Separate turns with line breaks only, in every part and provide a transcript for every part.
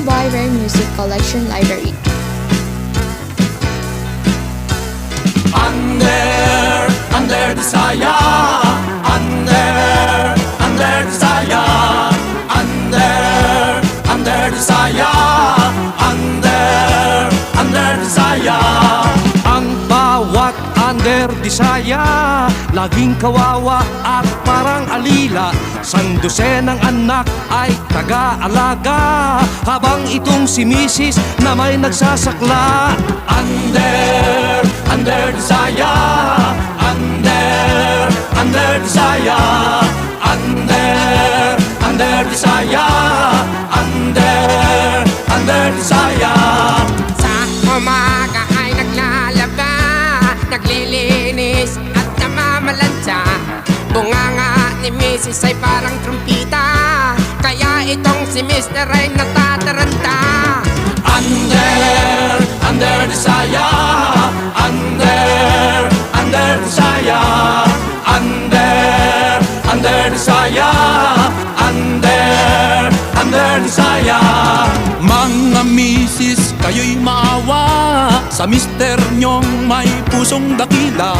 by Rare Music Collection Library.
Under the saya, under the saya, under the saya, under the saya. Ang bawat under the saya, laging kawawa at parang alila. Sandosenang anak ay taga-alaga, habang itong si Mrs. na may nagsasakla. Under the saya, under the saya, under the saya, under the saya.
Sa umaga ay naglalaba, naglilinis at namamalansya. Bunganga ni Mrs. ay parang trumpita, kaya itong si Mr. ay natataranta.
Under the saya, under the saya, under the saya, under the saya. Mga misis, kayo'y maawa sa mister nyong may pusong dakila.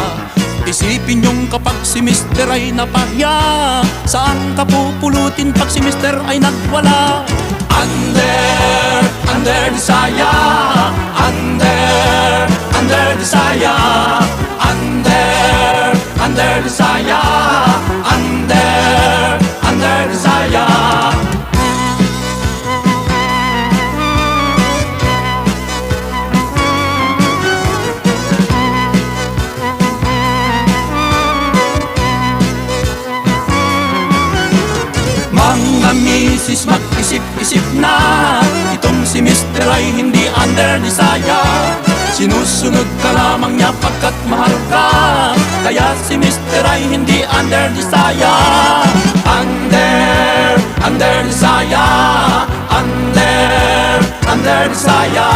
Isipin nyong kapag si mister ay napahiya, saan ka pupulutin pag si mister ay nagwala? Under the saya, under the saya, under the saya, under the saya. Mga misis, mag-isip-isip na, itong si mister ay hindi under the saya. Sinusunod ka lamang niya pagkat mahal ka, kaya si mister ay hindi under the saya. Under the saya, under the saya,